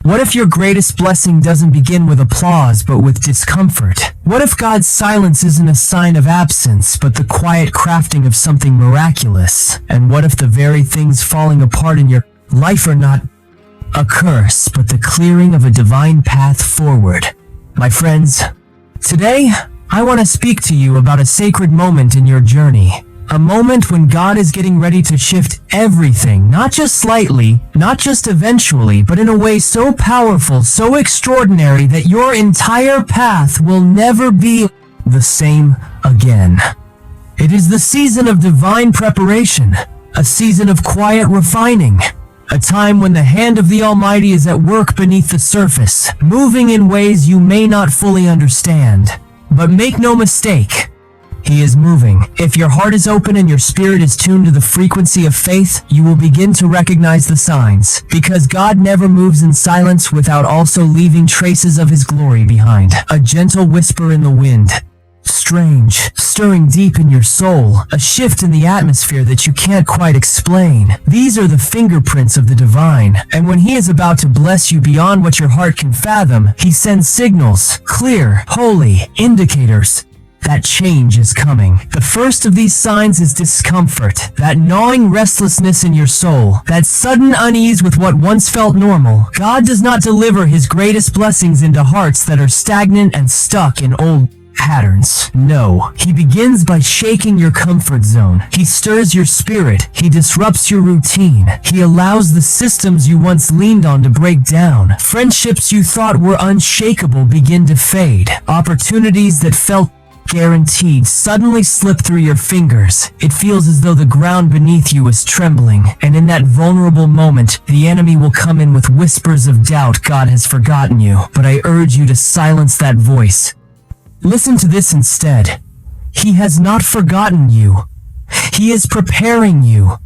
What if your greatest blessing doesn't begin with applause but with discomfort? What if God's silence isn't a sign of absence but the quiet crafting of something miraculous? And what if the very things falling apart in your life are not a curse but the clearing of a divine path forward? My friends, today I want to speak to you about a sacred moment in your journey. A moment when God is getting ready to shift everything, not just slightly, not just eventually, but in a way so powerful, so extraordinary that your entire path will never be the same again. It is the season of divine preparation, a season of quiet refining, a time when the hand of the Almighty is at work beneath the surface, moving in ways you may not fully understand. But make no mistake, He is moving. If your heart is open and your spirit is tuned to the frequency of faith, you will begin to recognize the signs. Because God never moves in silence without also leaving traces of His glory behind. A gentle whisper in the wind. Strange, stirring deep in your soul. A shift in the atmosphere that you can't quite explain. These are the fingerprints of the divine. And when He is about to bless you beyond what your heart can fathom, He sends signals, clear, holy, indicators that change is coming. The first of these signs is discomfort, that gnawing restlessness in your soul, that sudden unease with what once felt normal. God does not deliver His greatest blessings into hearts that are stagnant and stuck in old patterns. No, He begins by shaking your comfort zone. He stirs your spirit. He disrupts your routine. He allows the systems you once leaned on to break down. Friendships you thought were unshakable begin to fade. Opportunities that felt guaranteed suddenly slip through your fingers. It feels as though the ground beneath you is trembling, and in that vulnerable moment, the enemy will come in with whispers of doubt. God has forgotten you. But I urge you to silence that voice. Listen to this instead. He has not forgotten you. He is preparing you.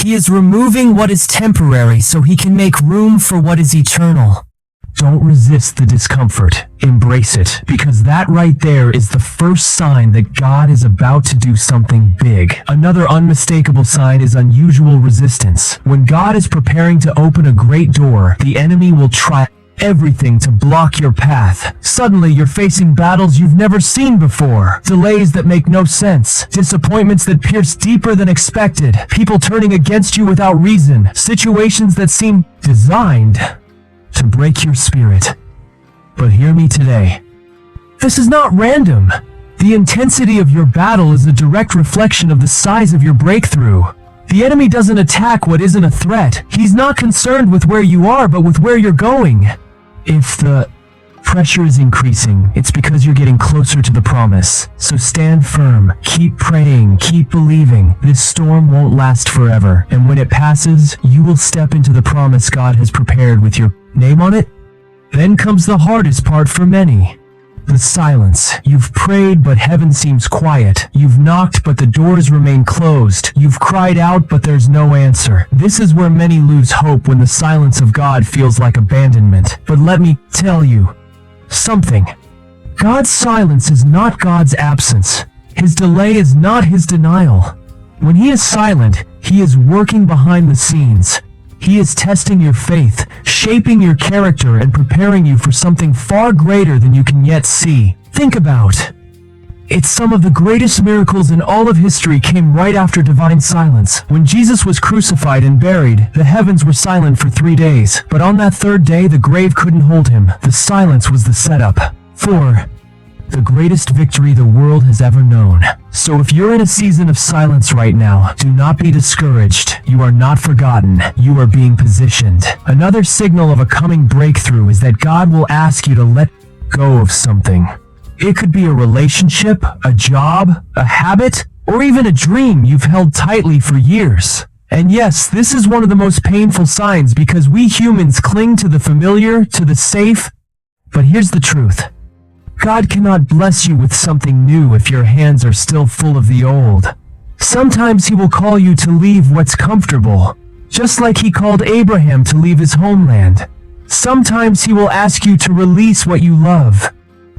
He is removing what is temporary so He can make room for what is eternal. Don't resist the discomfort. Embrace it, because that right there is the first sign that God is about to do something big. Another unmistakable sign is unusual resistance. When God is preparing to open a great door, the enemy will try everything to block your path. Suddenly, you're facing battles you've never seen before. Delays that make no sense. Disappointments that pierce deeper than expected. People turning against you without reason. Situations that seem designed to break your spirit. But hear me today. This is not random. The intensity of your battle is a direct reflection of the size of your breakthrough. The enemy doesn't attack what isn't a threat. He's not concerned with where you are, but with where you're going. If the pressure is increasing, it's because you're getting closer to the promise. So stand firm, keep praying, keep believing. This storm won't last forever, and when it passes, you will step into the promise God has prepared with your name on it. Then comes the hardest part for many. The silence. You've prayed, but heaven seems quiet. You've knocked, but the doors remain closed. You've cried out, but there's no answer. This is where many lose hope, when the silence of God feels like abandonment. But let me tell you something. God's silence is not God's absence. His delay is not His denial. When He is silent, He is working behind the scenes. He is testing your faith, shaping your character, and preparing you for something far greater than you can yet see. Think about it. Some of the greatest miracles in all of history came right after divine silence. When Jesus was crucified and buried, the heavens were silent for 3 days. But on that third day, the grave couldn't hold Him. The silence was the setup for the greatest victory the world has ever known. So if you're in a season of silence right now, do not be discouraged. You are not forgotten. You are being positioned. Another signal of a coming breakthrough is that God will ask you to let go of something. It could be a relationship, a job, a habit, or even a dream you've held tightly for years. And yes, this is one of the most painful signs, because we humans cling to the familiar, to the safe. But here's the truth. God cannot bless you with something new if your hands are still full of the old. Sometimes He will call you to leave what's comfortable, just like He called Abraham to leave his homeland. Sometimes He will ask you to release what you love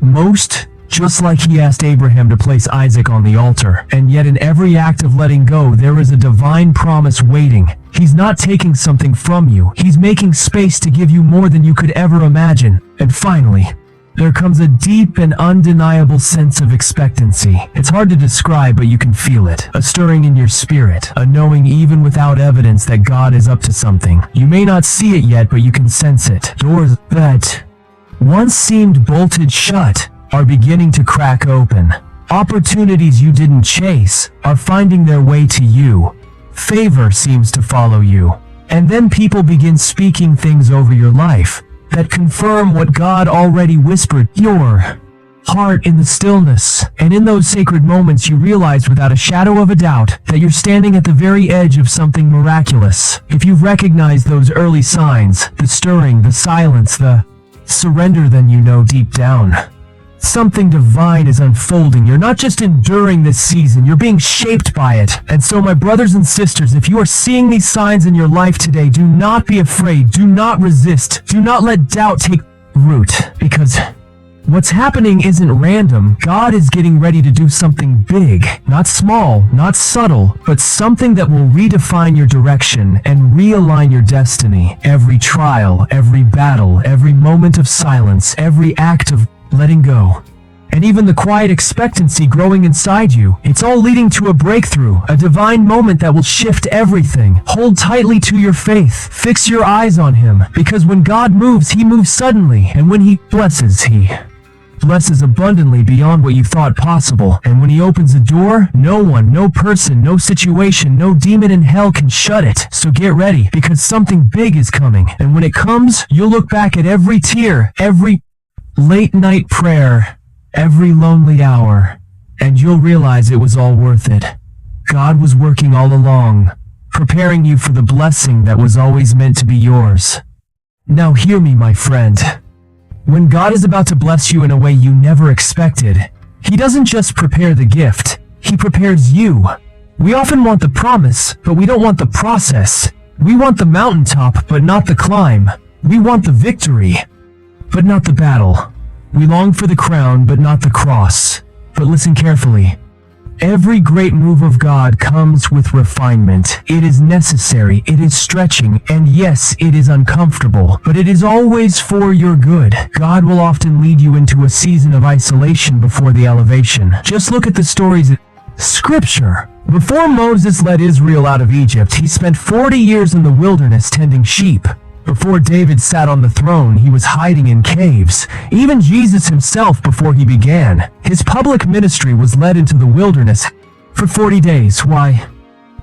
most, just like He asked Abraham to place Isaac on the altar. And yet in every act of letting go, there is a divine promise waiting. He's not taking something from you. He's making space to give you more than you could ever imagine. And finally, there comes a deep and undeniable sense of expectancy. It's hard to describe, but you can feel it. A stirring in your spirit, a knowing even without evidence that God is up to something. You may not see it yet, but you can sense it. Doors that once seemed bolted shut are beginning to crack open. Opportunities you didn't chase are finding their way to you. Favor seems to follow you. And then people begin speaking things over your life that confirm what God already whispered, your heart in the stillness. And in those sacred moments you realize without a shadow of a doubt that you're standing at the very edge of something miraculous. If you've recognized those early signs, the stirring, the silence, the surrender, then you know deep down something divine is unfolding. You're not just enduring this season, you're being shaped by it. And so, my brothers and sisters, if you are seeing these signs in your life today, do not be afraid, do not resist, do not let doubt take root, because what's happening isn't random. God is getting ready to do something big, not small, not subtle, but something that will redefine your direction and realign your destiny. Every trial, every battle, every moment of silence, every act of letting go, and even the quiet expectancy growing inside you, it's all leading to a breakthrough, a divine moment that will shift everything. Hold tightly to your faith. Fix your eyes on Him, because when God moves, He moves suddenly, and when He blesses abundantly beyond what you thought possible. And when He opens a door, no one, no person, no situation, no demon in hell can shut it. So get ready, because something big is coming. And when it comes, you'll look back at every tear, every late night prayer, every lonely hour, and you'll realize it was all worth it. God was working all along, preparing you for the blessing that was always meant to be yours. Now hear me, my friend. When God is about to bless you in a way you never expected, He doesn't just prepare the gift, He prepares you. We often want the promise, but we don't want the process. We want the mountaintop, but not the climb. We want the victory, but not the battle. We long for the crown, but not the cross. But listen carefully. Every great move of God comes with refinement. It is necessary, it is stretching, and yes, it is uncomfortable, but it is always for your good. God will often lead you into a season of isolation before the elevation. Just look at the stories in Scripture. Before Moses led Israel out of Egypt, he spent 40 years in the wilderness tending sheep. Before David sat on the throne, he was hiding in caves. Even Jesus himself, before he began his public ministry, was led into the wilderness for 40 days. Why?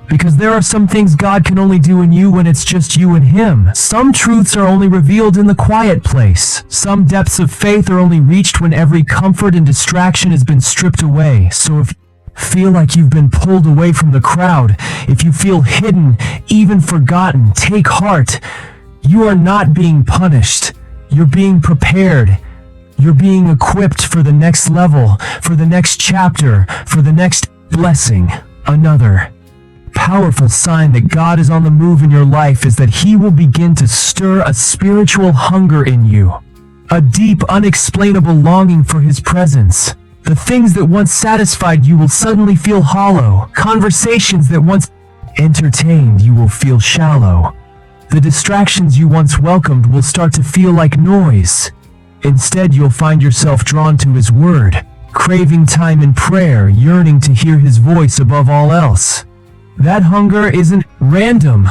Because there are some things God can only do in you when it's just you and Him. Some truths are only revealed in the quiet place. Some depths of faith are only reached when every comfort and distraction has been stripped away. So if feel like you've been pulled away from the crowd, if you feel hidden, even forgotten, take heart. You are not being punished. You're being prepared. You're being equipped for the next level, for the next chapter, for the next blessing. Another powerful sign that God is on the move in your life is that He will begin to stir a spiritual hunger in you, a deep, unexplainable longing for His presence. The things that once satisfied you will suddenly feel hollow. Conversations that once entertained you will feel shallow. The distractions you once welcomed will start to feel like noise. Instead, you'll find yourself drawn to His Word, craving time in prayer, yearning to hear His voice above all else. That hunger isn't random.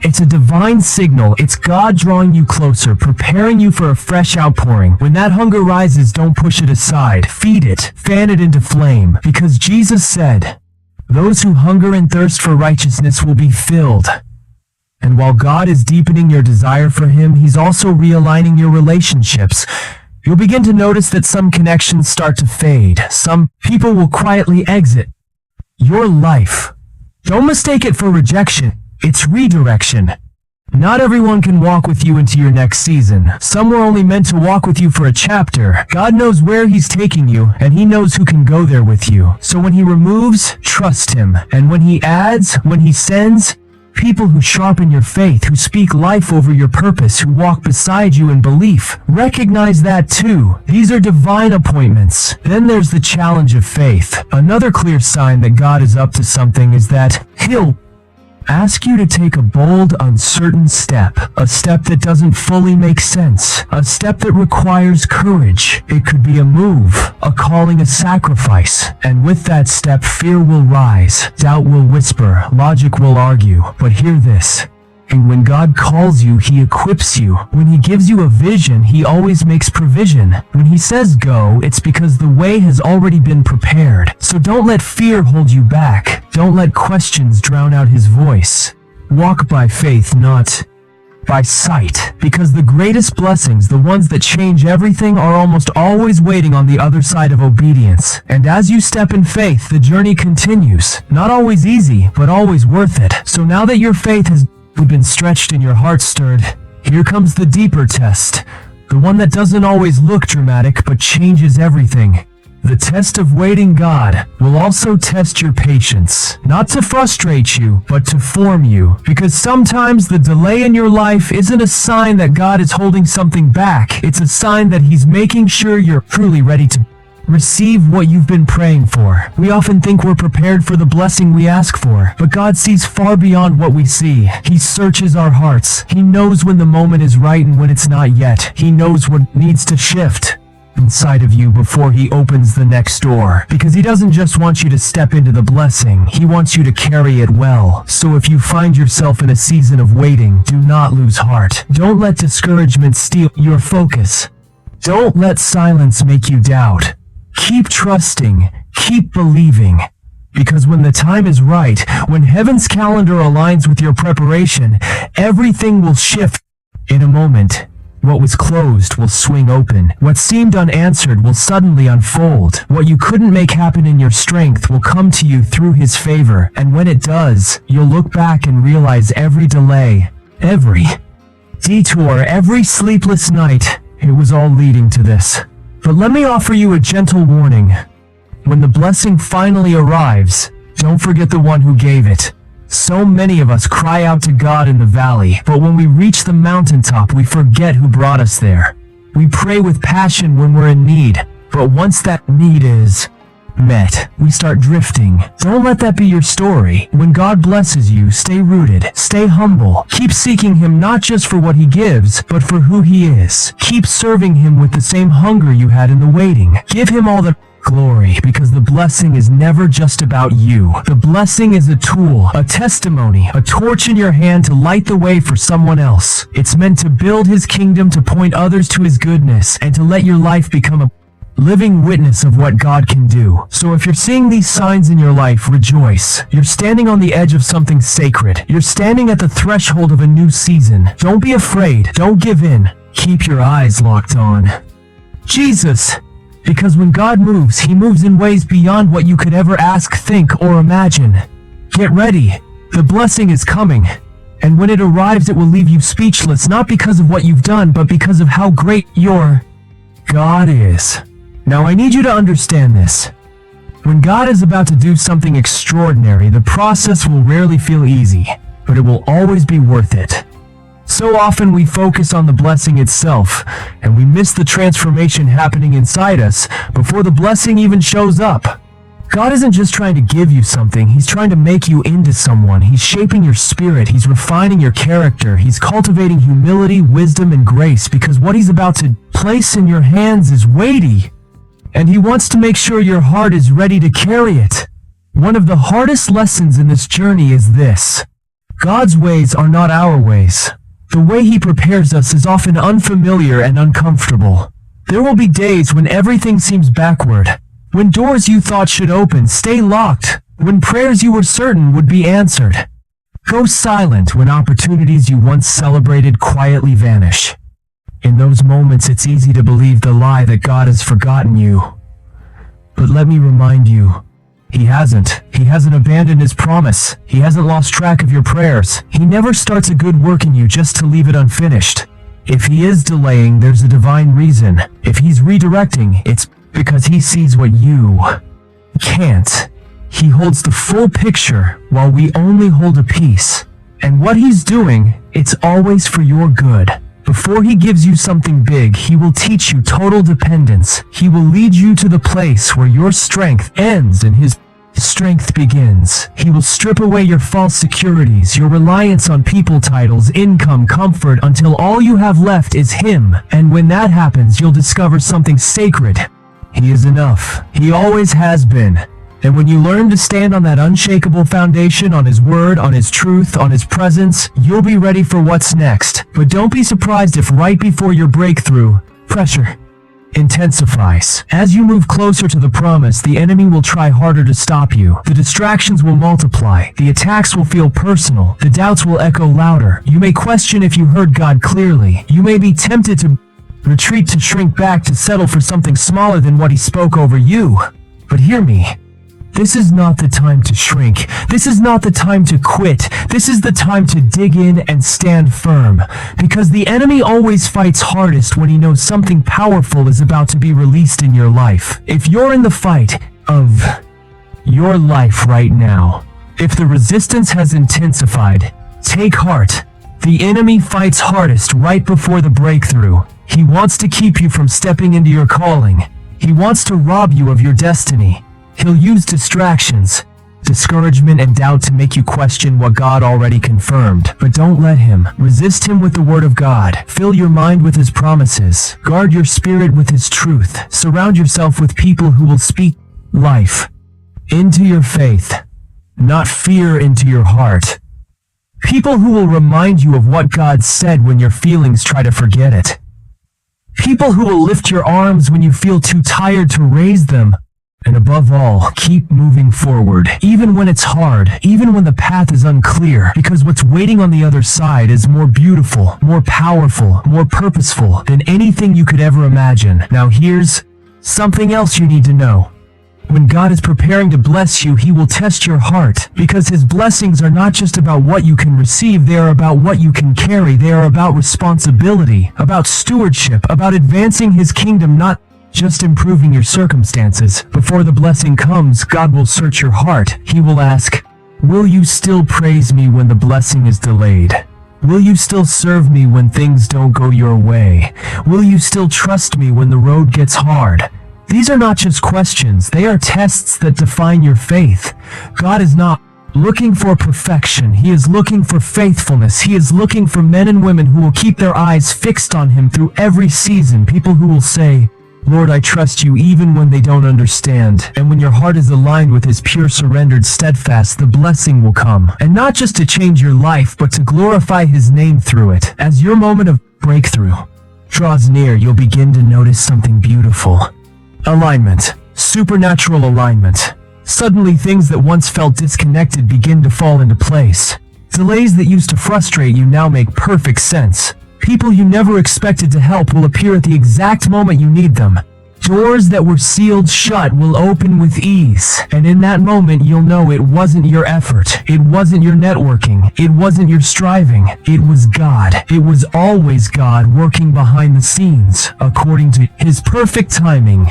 It's a divine signal. It's God drawing you closer, preparing you for a fresh outpouring. When that hunger rises, don't push it aside. Feed it, fan it into flame. Because Jesus said, "Those who hunger and thirst for righteousness will be filled." And while God is deepening your desire for Him, He's also realigning your relationships. You'll begin to notice that some connections start to fade. Some people will quietly exit your life. Don't mistake it for rejection. It's redirection. Not everyone can walk with you into your next season. Some were only meant to walk with you for a chapter. God knows where He's taking you, and He knows who can go there with you. So when He removes, trust Him. And when He adds, when He sends, people who sharpen your faith, who speak life over your purpose, who walk beside you in belief, recognize that too. These are divine appointments. Then there's the challenge of faith. Another clear sign that God is up to something is that He'll Ask you to take a bold, uncertain step. A step that doesn't fully make sense. A step that requires courage. It could be a move, a calling, a sacrifice. And with that step, fear will rise. Doubt will whisper. Logic will argue. But hear this. And when God calls you, He equips you. When He gives you a vision, He always makes provision. When He says go, it's because the way has already been prepared. So don't let fear hold you back. Don't let questions drown out His voice. Walk by faith, not by sight. Because the greatest blessings, the ones that change everything, are almost always waiting on the other side of obedience. And as you step in faith, the journey continues. Not always easy, but always worth it. So now that your faith has been stretched and your heart stirred, here comes the deeper test. The one that doesn't always look dramatic, but changes everything. The test of waiting God will also test your patience, not to frustrate you, but to form you. Because sometimes the delay in your life isn't a sign that God is holding something back. It's a sign that He's making sure you're truly ready to receive what you've been praying for. We often think we're prepared for the blessing we ask for, but God sees far beyond what we see. He searches our hearts. He knows when the moment is right and when it's not yet. He knows what needs to shift inside of you before He opens the next door. Because He doesn't just want you to step into the blessing, He wants you to carry it well. So if you find yourself in a season of waiting, do not lose heart. Don't let discouragement steal your focus. Don't let silence make you doubt. Keep trusting, keep believing. Because when the time is right, when heaven's calendar aligns with your preparation, everything will shift in a moment. What was closed will swing open. What seemed unanswered will suddenly unfold. What you couldn't make happen in your strength will come to you through His favor. And when it does, you'll look back and realize every delay, every detour, every sleepless night, it was all leading to this. But let me offer you a gentle warning. When the blessing finally arrives, don't forget the one who gave it. So many of us cry out to God in the valley, but when we reach the mountaintop, we forget who brought us there. We pray with passion when we're in need, but once that need is met, we start drifting. Don't let that be your story. When God blesses you, stay rooted, stay humble. Keep seeking Him not just for what He gives, but for who He is. Keep serving Him with the same hunger you had in the waiting. Give Him all the glory, because the blessing is never just about you. The blessing is a tool, a testimony, a torch in your hand to light the way for someone else. It's meant to build His kingdom, to point others to His goodness, and to let your life become a living witness of what God can do. So if you're seeing these signs in your life, rejoice. You're standing on the edge of something sacred. You're standing at the threshold of a new season. Don't be afraid. Don't give in. Keep your eyes locked on Jesus. Because when God moves, He moves in ways beyond what you could ever ask, think, or imagine. Get ready. The blessing is coming. And when it arrives, it will leave you speechless, not because of what you've done, but because of how great your God is. Now I need you to understand this. When God is about to do something extraordinary, the process will rarely feel easy, but it will always be worth it. So often we focus on the blessing itself, and we miss the transformation happening inside us before the blessing even shows up. God isn't just trying to give you something, He's trying to make you into someone. He's shaping your spirit, He's refining your character, He's cultivating humility, wisdom, and grace, because what He's about to place in your hands is weighty. And He wants to make sure your heart is ready to carry it. One of the hardest lessons in this journey is this: God's ways are not our ways. The way He prepares us is often unfamiliar and uncomfortable. There will be days when everything seems backward, when doors you thought should open stay locked, when prayers you were certain would be answered go silent, when opportunities you once celebrated quietly vanish. In those moments, it's easy to believe the lie that God has forgotten you. But let me remind you, He hasn't. He hasn't abandoned His promise. He hasn't lost track of your prayers. He never starts a good work in you just to leave it unfinished. If He is delaying, there's a divine reason. If He's redirecting, it's because He sees what you can't. He holds the full picture while we only hold a piece. And what He's doing, it's always for your good. Before He gives you something big, He will teach you total dependence. He will lead you to the place where your strength ends and His strength begins. He will strip away your false securities, your reliance on people, titles, income, comfort, until all you have left is Him. And when that happens, you'll discover something sacred. He is enough. He always has been. And when you learn to stand on that unshakable foundation, on His word, on His truth, on His presence, you'll be ready for what's next. But don't be surprised if right before your breakthrough, pressure intensifies. As you move closer to the promise, the enemy will try harder to stop you. The distractions will multiply. The attacks will feel personal. The doubts will echo louder. You may question if you heard God clearly. You may be tempted to retreat, to shrink back, to settle for something smaller than what He spoke over you. But hear me. This is not the time to shrink. This is not the time to quit. This is the time to dig in and stand firm. Because the enemy always fights hardest when he knows something powerful is about to be released in your life. If you're in the fight of your life right now, if the resistance has intensified, take heart. The enemy fights hardest right before the breakthrough. He wants to keep you from stepping into your calling. He wants to rob you of your destiny. He'll use distractions, discouragement, and doubt to make you question what God already confirmed. But don't let him. Resist him with the Word of God. Fill your mind with His promises. Guard your spirit with His truth. Surround yourself with people who will speak life into your faith, not fear into your heart. People who will remind you of what God said when your feelings try to forget it. People who will lift your arms when you feel too tired to raise them. And above all, keep moving forward, even when it's hard, even when the path is unclear, because what's waiting on the other side is more beautiful, more powerful, more purposeful than anything you could ever imagine. Now here's something else you need to know. When God is preparing to bless you, He will test your heart, because His blessings are not just about what you can receive, they are about what you can carry. They are about responsibility, about stewardship, about advancing His kingdom, not just improving your circumstances. Before the blessing comes, God will search your heart. He will ask, will you still praise me when the blessing is delayed? Will you still serve me when things don't go your way? Will you still trust me when the road gets hard? These are not just questions, they are tests that define your faith. God is not looking for perfection. He is looking for faithfulness. He is looking for men and women who will keep their eyes fixed on Him through every season. People who will say, Lord, I trust you even when they don't understand. And when your heart is aligned with His pure, surrendered, steadfast, the blessing will come. And not just to change your life, but to glorify His name through it. As your moment of breakthrough draws near, you'll begin to notice something beautiful. Alignment. Supernatural alignment. Suddenly, things that once felt disconnected begin to fall into place. Delays that used to frustrate you now make perfect sense. People you never expected to help will appear at the exact moment you need them. Doors that were sealed shut will open with ease. And in that moment, you'll know it wasn't your effort. It wasn't your networking. It wasn't your striving. It was God. It was always God working behind the scenes, according to His perfect timing.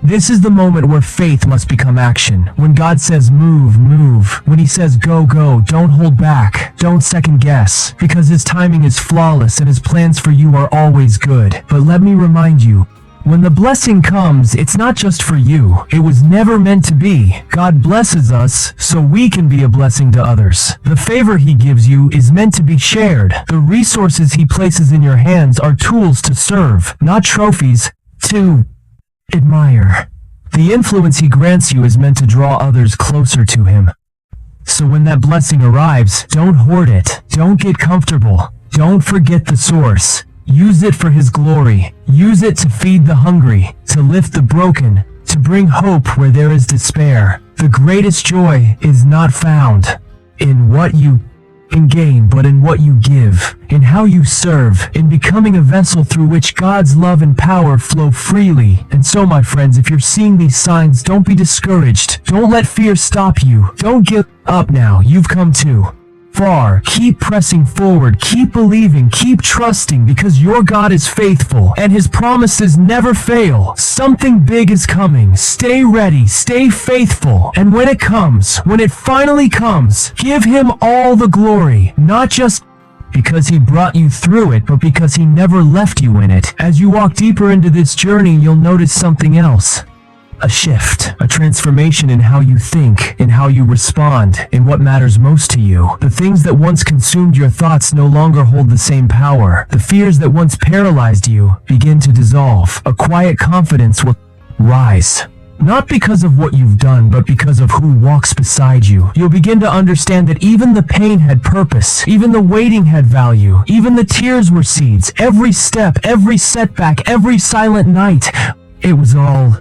This is the moment where faith must become action. When God says move, move. When He says go, go. Don't hold back. Don't second guess. Because His timing is flawless and His plans for you are always good. But let me remind you, when the blessing comes, it's not just for you. It was never meant to be. God blesses us so we can be a blessing to others. The favor He gives you is meant to be shared. The resources He places in your hands are tools to serve, not trophies to admire. The influence He grants you is meant to draw others closer to Him. So when that blessing arrives, don't hoard it. Don't get comfortable. Don't forget the source. Use it for His glory. Use it to feed the hungry, to lift the broken, to bring hope where there is despair. The greatest joy is not found in what you can gain, but in what you give, in how you serve, in becoming a vessel through which God's love and power flow freely. And so, my friends, if you're seeing these signs, don't be discouraged. Don't let fear stop you. Don't give up now. You've come too far. Keep pressing forward. Keep believing. Keep trusting, because your God is faithful and His promises never fail. Something big is coming. Stay ready. Stay faithful. And when it comes, when it finally comes, give Him all the glory. Not just because He brought you through it, but because He never left you in it. As you walk deeper into this journey, you'll notice something else. A shift, a transformation in how you think, in how you respond, in what matters most to you. The things that once consumed your thoughts no longer hold the same power. The fears that once paralyzed you begin to dissolve. A quiet confidence will rise. Not because of what you've done, but because of who walks beside you. You'll begin to understand that even the pain had purpose, even the waiting had value, even the tears were seeds. Every step, every setback, every silent night, it was all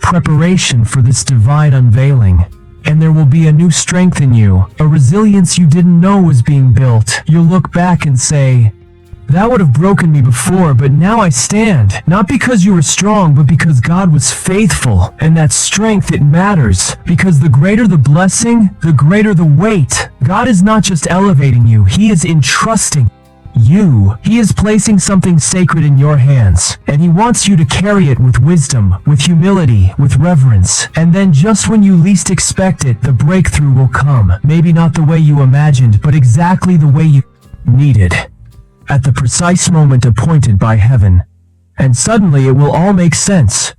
preparation for this divine unveiling. And there will be a new strength in you, a resilience you didn't know was being built. You'll look back and say, that would have broken me before, but now I stand. Not because you were strong, but because God was faithful. And that strength, it matters. Because the greater the blessing, the greater the weight. God is not just elevating you, He is entrusting you. He is placing something sacred in your hands, and He wants you to carry it with wisdom, with humility, with reverence. And then just when you least expect it, the breakthrough will come. Maybe not the way you imagined, but exactly the way you needed. At the precise moment appointed by heaven. And suddenly it will all make sense.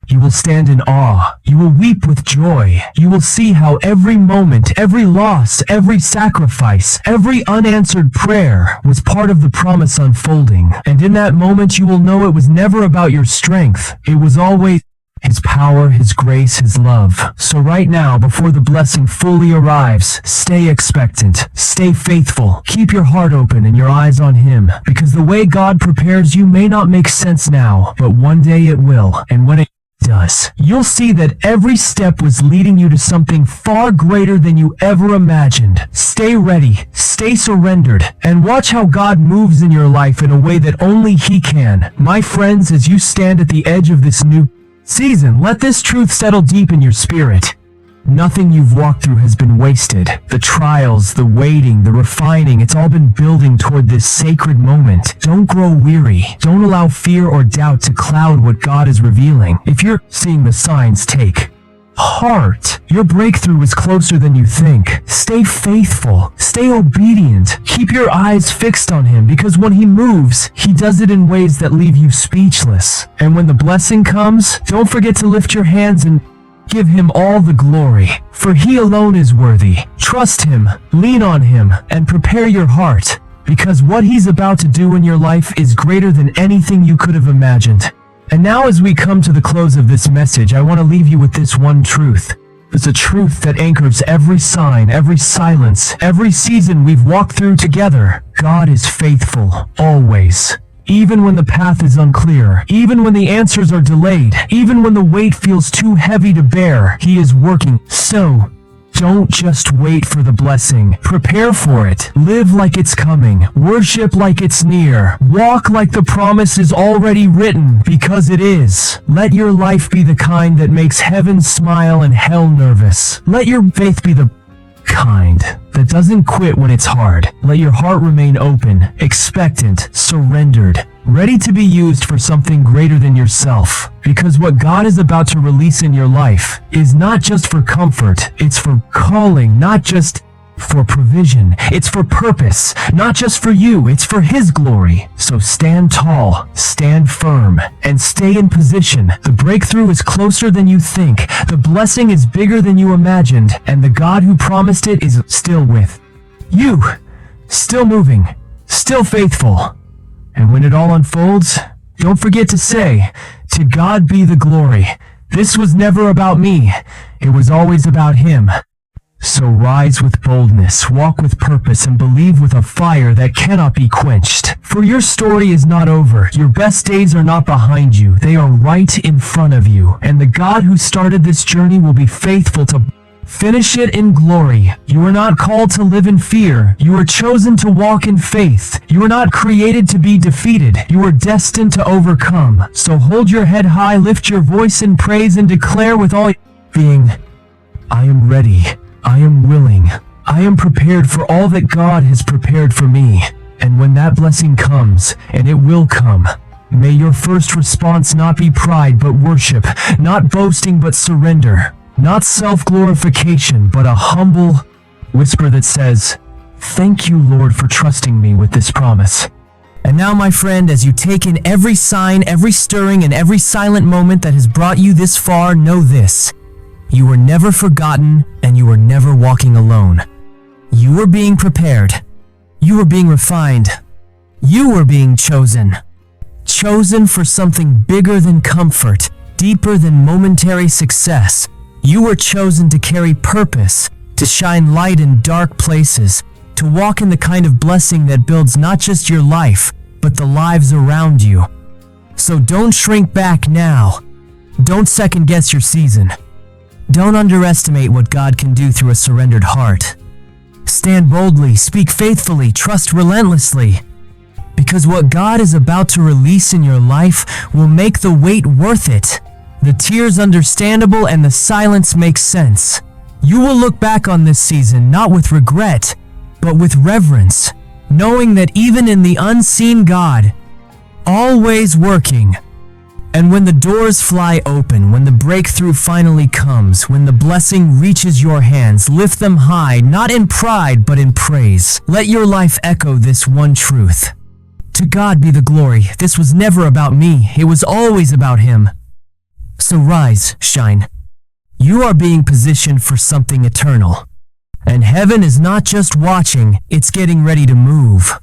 You will stand in awe. You will weep with joy. You will see how every moment, every loss, every sacrifice, every unanswered prayer was part of the promise unfolding. And in that moment you will know it was never about your strength. It was always His power, His grace, His love. So right now, before the blessing fully arrives, stay expectant, stay faithful, keep your heart open and your eyes on Him. Because the way God prepares you may not make sense now, but one day it will. And when it does, you'll see that every step was leading you to something far greater than you ever imagined. Stay ready, stay surrendered, and watch how God moves in your life in a way that only He can. My friends, as you stand at the edge of this new season, let this truth settle deep in your spirit. Nothing you've walked through has been wasted. The trials, the waiting, the refining, it's all been building toward this sacred moment. Don't grow weary. Don't allow fear or doubt to cloud what God is revealing. If you're seeing the signs, take heart. Your breakthrough is closer than you think. Stay faithful. Stay obedient. Keep your eyes fixed on Him, because when He moves, He does it in ways that leave you speechless. And when the blessing comes, don't forget to lift your hands and give Him all the glory, for He alone is worthy. Trust Him, lean on Him, and prepare your heart, because what He's about to do in your life is greater than anything you could have imagined. And now, as we come to the close of this message, I want to leave you with this one truth. It's a truth that anchors every sign, every silence, every season we've walked through together. God is faithful, always. Even when the path is unclear, even when the answers are delayed, even when the weight feels too heavy to bear, He is working. So, don't just wait for the blessing. Prepare for it. Live like it's coming. Worship like it's near. Walk like the promise is already written, because it is. Let your life be the kind that makes heaven smile and hell nervous. Let your faith be the kind that doesn't quit when it's hard. Let your heart remain open, expectant, surrendered, ready to be used for something greater than yourself. Because what God is about to release in your life is not just for comfort, it's for calling, not just for provision. It's for purpose, not just for you, it's for His glory. So stand tall, stand firm, and stay in position. The breakthrough is closer than you think. The blessing is bigger than you imagined, and the God who promised it is still with you, still moving, still faithful. And when it all unfolds, don't forget to say, to God be the glory. This was never about me. It was always about Him. So rise with boldness, walk with purpose, and believe with a fire that cannot be quenched. For your story is not over. Your best days are not behind you. They are right in front of you. And the God who started this journey will be faithful to finish it in glory. You are not called to live in fear. You are chosen to walk in faith. You are not created to be defeated. You are destined to overcome. So hold your head high, lift your voice in praise, and declare with all being, I am ready. I am willing. I am prepared for all that God has prepared for me. And when that blessing comes, and it will come, may your first response not be pride but worship, not boasting but surrender, not self-glorification but a humble whisper that says, thank you, Lord, for trusting me with this promise. And now, my friend, as you take in every sign, every stirring, and every silent moment that has brought you this far, know this. You were never forgotten, and you were never walking alone. You were being prepared. You were being refined. You were being chosen. Chosen for something bigger than comfort, deeper than momentary success. You were chosen to carry purpose, to shine light in dark places, to walk in the kind of blessing that builds not just your life, but the lives around you. So don't shrink back now. Don't second-guess your season. Don't underestimate what God can do through a surrendered heart. Stand boldly, speak faithfully, trust relentlessly. Because what God is about to release in your life will make the wait worth it. The tears understandable and the silence makes sense. You will look back on this season not with regret, but with reverence, knowing that even in the unseen God, always working. And when the doors fly open, when the breakthrough finally comes, when the blessing reaches your hands, lift them high, not in pride, but in praise. Let your life echo this one truth. To God be the glory. This was never about me. It was always about Him. So rise, shine. You are being positioned for something eternal. And heaven is not just watching, it's getting ready to move.